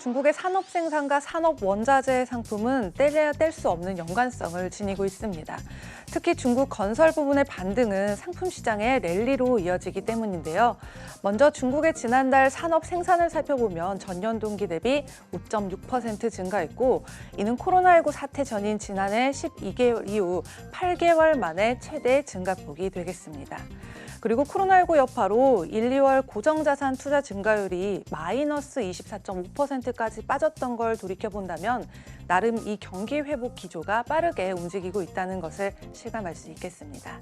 중국의 산업 생산과 산업 원자재 상품은 떼려야 뗄 수 없는 연관성을 지니고 있습니다. 특히 중국 건설 부분의 반등은 상품 시장의 랠리로 이어지기 때문인데요. 먼저 중국의 지난달 산업 생산을 살펴보면 전년 동기 대비 5.6% 증가했고, 이는 코로나19 사태 전인 지난해 12개월 이후 8개월 만에 최대 증가폭이 되겠습니다. 그리고 코로나19 여파로 1, 2월 고정자산 투자 증가율이 마이너스 24.5%까지 빠졌던 걸 돌이켜본다면 나름 이 경기 회복 기조가 빠르게 움직이고 있다는 것을 실감할 수 있겠습니다.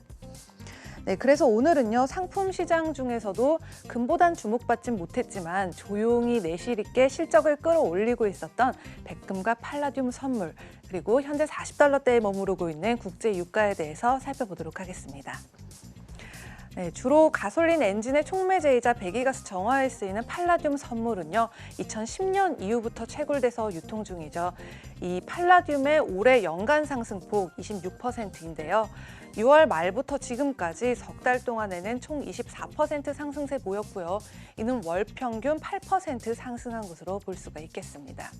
네, 그래서 오늘은요, 상품 시장 중에서도 금보단 주목받진 못했지만 조용히 내실 있게 실적을 끌어올리고 있었던 백금과 팔라듐 선물, 그리고 현재 40달러대에 머무르고 있는 국제 유가에 대해서 살펴보도록 하겠습니다. 네, 주로 가솔린 엔진의 촉매제이자 배기가스 정화에 쓰이는 팔라듐 선물은요, 2010년 이후부터 채굴돼서 유통 중이죠. 이 팔라듐의 올해 연간 상승폭 26%인데요. 6월 말부터 지금까지 석 달 동안에는 총 24% 상승세 보였고요. 이는 월 평균 8% 상승한 것으로 볼 수가 있겠습니다.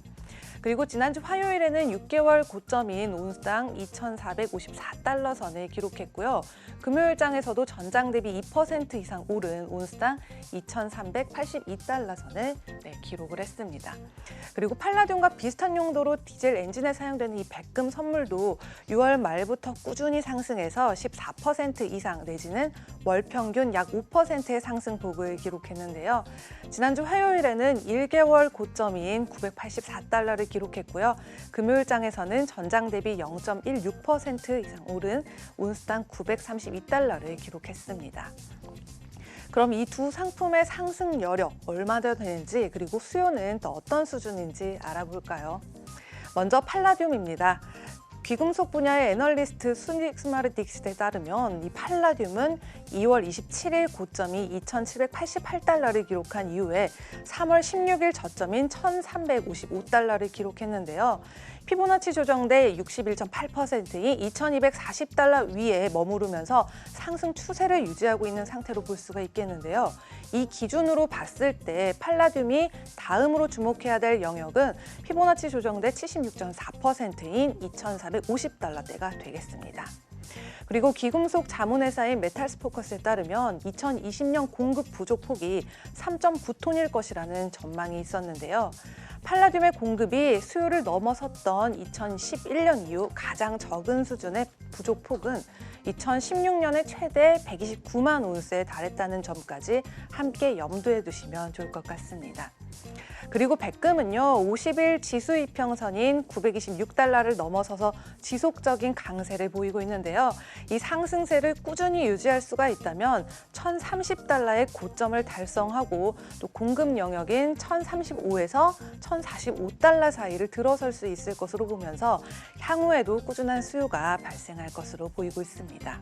그리고 지난주 화요일에는 6개월 고점인 온스당 2,454달러 선을 기록했고요. 금요일장에서도 전장 대비 2% 이상 오른 온스당 2,382달러 선을 기록을 했습니다. 그리고 팔라듐과 비슷한 용도로 디젤 엔진에 사용되는 이 백금 선물도 6월 말부터 꾸준히 상승해서 14% 이상 내지는 월 평균 약 5%의 상승폭을 기록했는데요. 지난주 화요일에는 1개월 고점인 984달러를 기록했고요. 금요일장에서는 전장 대비 0.16% 이상 오른 온스당 932달러를 기록했습니다. 그럼 이 두 상품의 상승 여력 얼마나 되는지, 그리고 수요는 또 어떤 수준인지 알아볼까요? 먼저 팔라듐입니다. 귀금속 분야의 애널리스트 수닉스마르딕스에 따르면 이 팔라듐은 2월 27일 고점이 2,788달러를 기록한 이후에 3월 16일 저점인 1,355달러를 기록했는데요. 피보나치 조정대 61.8%인 2,240달러 위에 머무르면서 상승 추세를 유지하고 있는 상태로 볼 수가 있겠는데요. 이 기준으로 봤을 때 팔라듐이 다음으로 주목해야 될 영역은 피보나치 조정대 76.4%인 2,450달러대가 되겠습니다. 그리고 귀금속 자문회사인 메탈스포커스에 따르면 2020년 공급 부족 폭이 3.9톤일 것이라는 전망이 있었는데요. 팔라듐의 공급이 수요를 넘어섰던 2011년 이후 가장 적은 수준의 부족 폭은 2016년에 최대 129만 온스에 달했다는 점까지 함께 염두에 두시면 좋을 것 같습니다. 그리고 백금은요, 50일 지수 이평선인 926달러를 넘어서서 지속적인 강세를 보이고 있는데요. 이 상승세를 꾸준히 유지할 수가 있다면 1,030달러의 고점을 달성하고 또 공급 영역인 1,035에서 1,045달러 사이를 들어설 수 있을 것으로 보면서 향후에도 꾸준한 수요가 발생할 것으로 보이고 있습니다.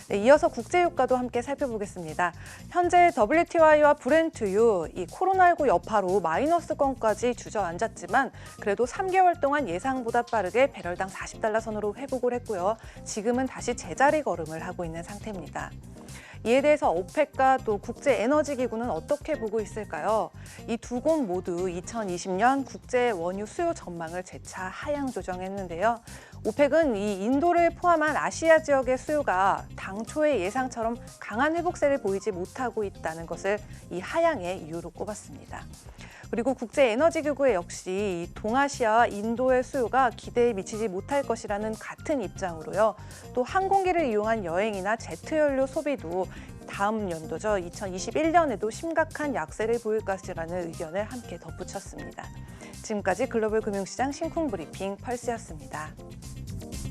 네, 이어서 국제유가도 함께 살펴보겠습니다. 현재 WTI와 브렌트유, 이 코로나19 여파로 마이너스권까지 주저앉았지만 그래도 3개월 동안 예상보다 빠르게 배럴당 40달러 선으로 회복을 했고요. 지금은 다시 제자리 걸음을 하고 있는 상태입니다. 이에 대해서 오펙과 또 국제에너지기구는 어떻게 보고 있을까요? 이 두 곳 모두 2020년 국제 원유 수요 전망을 재차 하향 조정했는데요. 오펙은 이 인도를 포함한 아시아 지역의 수요가 당초의 예상처럼 강한 회복세를 보이지 못하고 있다는 것을 이 하향의 이유로 꼽았습니다. 그리고 국제에너지기구 역시 동아시아와 인도의 수요가 기대에 미치지 못할 것이라는 같은 입장으로요. 또 항공기를 이용한 여행이나 제트연료 소비도 다음 연도죠. 2021년에도 심각한 약세를 보일 것이라는 의견을 함께 덧붙였습니다. 지금까지 글로벌 금융시장 심쿵 브리핑 펄스였습니다.